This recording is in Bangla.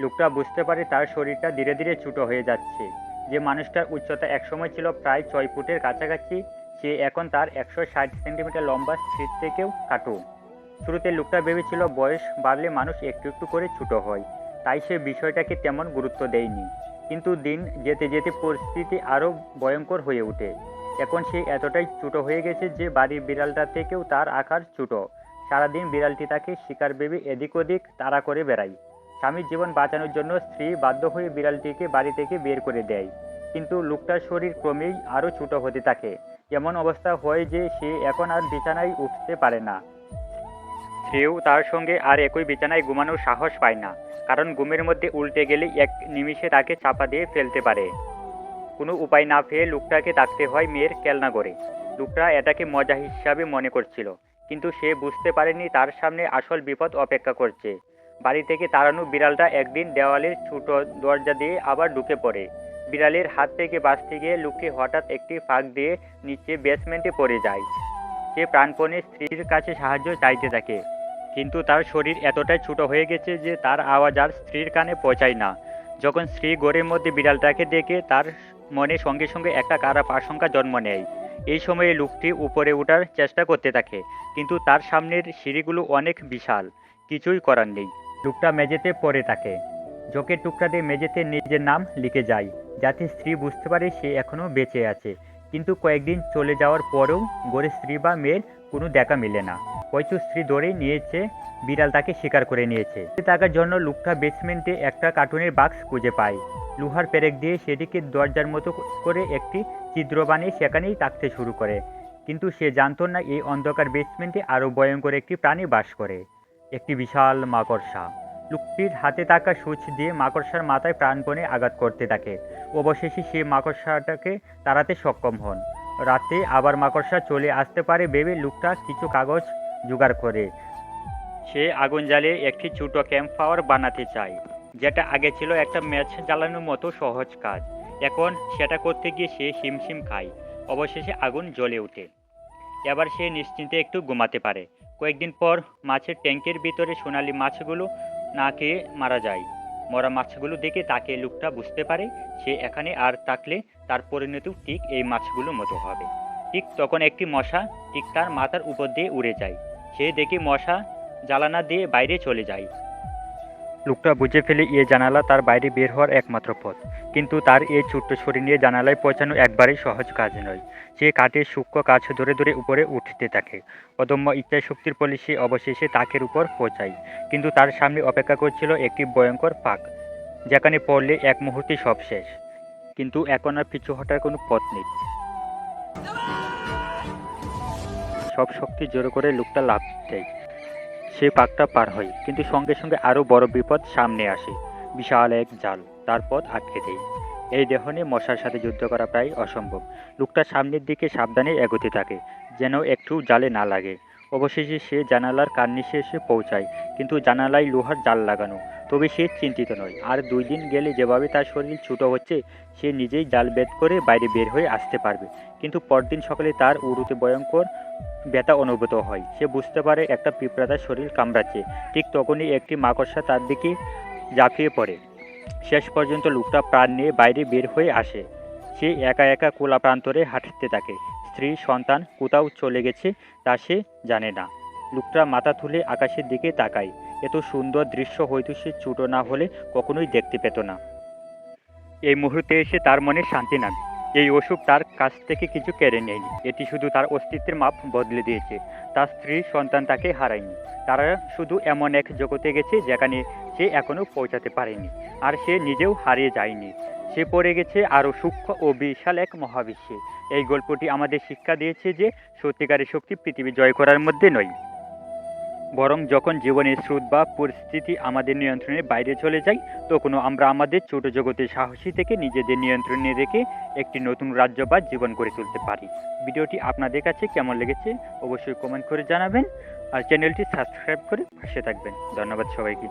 লোকটা বুঝতে পারে তার শরীরটা ধীরে ধীরে ছোট হয়ে যাচ্ছে। যে মানুষটার উচ্চতা একসময় ছিল প্রায় 6 ফুটের কাছাকাছি, সে এখন তার 160 সেন্টিমিটার লম্বা স্ত্রীর থেকেও খাটো। শুরুতে লোকটা ভেবেছিল বয়স বাড়লে মানুষ একটু একটু করে ছোট হয়, তাই সে বিষয়টাকে তেমন গুরুত্ব দেয়নি। কিন্তু দিন যেতে যেতে পরিস্থিতি আরও ভয়ঙ্কর হয়ে ওঠে। এখন সে এতটাই ছোট হয়ে গেছে যে বাড়ির বিড়ালটা থেকেও তার আকার ছোট। সারাদিন বিড়ালটি তাকে শিকার ভেবে এদিক ওদিক তাড়া করে বেড়ায়। স্বামীর জীবন বাঁচানোর জন্য স্ত্রী বাধ্য হয়ে বিড়ালটিকে বাড়ি থেকে বের করে দেয়। কিন্তু লোকটার শরীর ক্রমেই আরও ছোট হতে থাকে। এমন অবস্থা হয় যে সে এখন আর বিছানায় উঠতে পারে না। স্ত্রীও তার সঙ্গে আর একই বিছানায় ঘুমানোর সাহস পায় না, কারণ ঘুমের মধ্যে উল্টে গেলে এক নিমিষে তাকে চাপা দিয়ে ফেলতে পারে। কোনো উপায় না পেয়ে লোকটাকে ডাকতে হয় মেয়ের খেলনা করে। লোকটা এটাকে মজা হিসাবে মনে করছিল, কিন্তু সে বুঝতে পারেনি তার সামনে আসল বিপদ অপেক্ষা করছে। বাড়ি থেকে তাড়ানো বিড়ালটা একদিন দেওয়ালের ছোট দরজা দিয়ে আবার ঢুকে পড়ে। বিড়ালের হাত থেকে বাঁচতে গিয়ে লোকটি হঠাৎ একটি ফাঁক দিয়ে নিচে বেসমেন্টে পড়ে যায়। সে প্রাণপণে স্ত্রীর কাছে সাহায্য চাইতে থাকে, কিন্তু তার শরীর এতটাই ছোট হয়ে গেছে যে তার আওয়াজ আর স্ত্রীর কানে পৌঁছায় না। যখন স্ত্রী ঘরের মধ্যে বিড়ালটাকে দেখে তার মনে সঙ্গে সঙ্গে একটা খারাপ আশঙ্কা জন্ম নেয়। এই সময়ে লোকটি উপরে ওঠার চেষ্টা করতে থাকে, কিন্তু তার সামনের সিঁড়িগুলো অনেক বিশাল, কিছুই করার নেই। লোকটা মেঝেতে পড়ে থাকে। জোকের টুকরা দিয়ে মেঝেতে নিজের নাম লিখে যায়, যাতে স্ত্রী বুঝতে পারে সে এখনও বেঁচে আছে। কিন্তু কয়েকদিন চলে যাওয়ার পরেও ঘরে স্ত্রী বা মেয়ের কোনো দেখা মেলে না। হয়তো স্ত্রী ধরেই নিয়েছে, বিড়াল তাকে শিকার করে নিয়েছে। থাকার জন্য লোকটা বেসমেন্টে একটা কার্টুনের বাক্স খুঁজে পায়। লোহার পেরেক দিয়ে সেটিকে দরজার মতো করে একটি ছিদ্র বানিয়ে সেখানেই থাকতে শুরু করে। কিন্তু সে জানতো না এই অন্ধকার বেসমেন্টে আরও ভয়ঙ্কর একটি প্রাণী বাস করে, একটি বিশাল মাকড়সা। লোকটির হাতে থাকা সুচ দিয়ে মাকড়সার মাথায় প্রাণপণে আঘাত করতে থাকে। অবশেষে সে মাকড়সাটাকে তাড়াতে সক্ষম হন। রাতে আবার মাকড়সা চলে আসতে পারে ভেবে লোকটা কিছু কাগজ জোগাড় করে সে আগুন জ্বালিয়ে একটি ছোট ক্যাম্প ফায়ার বানাতে চায়, যেটা আগে ছিল একটা ম্যাচ জ্বালানোর মতো সহজ কাজ। এখন সেটা করতে গিয়ে সে হিমশিম খায়। অবশেষে আগুন জ্বলে ওঠে। এবার সে নিশ্চিন্তে একটু ঘুমাতে পারে। কয়েকদিন পর মাছের ট্যাঙ্কের ভিতরে সোনালি মাছগুলো না খেয়ে মারা যায়। মরা মাছগুলো দেখে তাকে লোকটা বুঝতে পারে সে এখানে আর থাকলে তার পরিণতিও ঠিক এই মাছগুলোর মতো হবে। ঠিক তখন একটি মশা ঠিক তার মাথার উপর দিয়ে উড়ে যায়। সে দেখে মশা জ্বালানা দিয়ে বাইরে চলে যায়। লোকটা বুঝে ফেলে এ জানালা তার বাইরে বের হওয়ার একমাত্র পথ। কিন্তু তার এই ছোট্ট শরীর নিয়ে জানালায় পৌঁছানো একবারেই সহজ কাজ নয়। সে কাঠের সূক্ষ্ম কাছ ধরে ধরে উপরে উঠতে থাকে। অদম্য ইচ্ছা শক্তির ফলে সে অবশেষে তাকের উপর পৌঁছায়। কিন্তু তার সামনে অপেক্ষা করছিল একটি ভয়ঙ্কর ফাঁক, যেখানে পড়লে এক মুহূর্তে সব শেষ। কিন্তু এখন আর পিছু হটার কোনো পথ নেই। সব শক্তি জোরে করে লোকটা লাফ দেয়। সে ফাঁকটা পার হয়, কিন্তু সঙ্গে সঙ্গে আরও বড় বিপদ সামনে আসে। বিশাল এক জাল তার পথ আটকে দেয়। এই দেহ নিয়ে মশার সাথে যুদ্ধ করা প্রায় অসম্ভব। লোকটা সামনের দিকে সাবধানে এগোতে থাকে, যেন একটু জালে না লাগে। অবশেষে সে জানালার কার্নিশে এসে পৌঁছায়, কিন্তু জানালায় লোহার জাল লাগানো। তবে সে চিন্তিত নয়। আর 2 দিন গেলে যেভাবে তার শরীর ছোট হচ্ছে, সে নিজেই জাল বেদ করে বাইরে বের হয়ে আসতে পারবে। কিন্তু পরদিন সকালে তার উরুতে ভয়ঙ্কর ব্যথা অনুভূত হয়। সে বুঝতে পারে একটা পিঁপড়া তার শরীর কামড়াচ্ছে। ঠিক তখনই একটি মাকড়সা তার দিকে ঝাঁপিয়ে পড়ে। শেষ পর্যন্ত লোকটা প্রাণ নিয়ে বাইরে বের হয়ে আসে। সে একা একা খোলা প্রান্তরে হাঁটতে থাকে। স্ত্রী সন্তান কোথাও চলে গেছে তা সে জানে না। লোকটা মাথা তুলে আকাশের দিকে তাকায়। এত সুন্দর দৃশ্য হয়তো সে ছোট না হলে কখনোই দেখতে পেত না। এই মুহূর্তে এসে তার মনে শান্তি নামে। এই অসুখ তার কাছ থেকে কিছু কেড়ে নেয়নি, এটি শুধু তার অস্তিত্বের মাপ বদলে দিয়েছে। তার স্ত্রী সন্তান তাকে হারায়নি, তারা শুধু এমন এক জগতে গেছে যেখানে সে এখনও পৌঁছাতে পারেনি। আর সে নিজেও হারিয়ে যায়নি, সে পড়ে গেছে আরও সূক্ষ্ম ও বিশাল এক মহাবিশ্বে। এই গল্পটি আমাদের শিক্ষা দিয়েছে যে সত্যিকারের শক্তি পৃথিবী জয় করার মধ্যে নয়, বরং যখন জীবনের স্রোত বা পরিস্থিতি আমাদের নিয়ন্ত্রণের বাইরে চলে যায়, তখনও আমরা আমাদের ছোট জগতের সাহসী থেকে নিজেদের নিয়ন্ত্রণে রেখে একটি নতুন রাজ্য বা জীবন গড়ে তুলতে পারি। ভিডিওটি আপনাদের কাছে কেমন লেগেছে অবশ্যই কমেন্ট করে জানাবেন, আর চ্যানেলটি সাবস্ক্রাইব করে পাশে থাকবেন। ধন্যবাদ সবাইকে।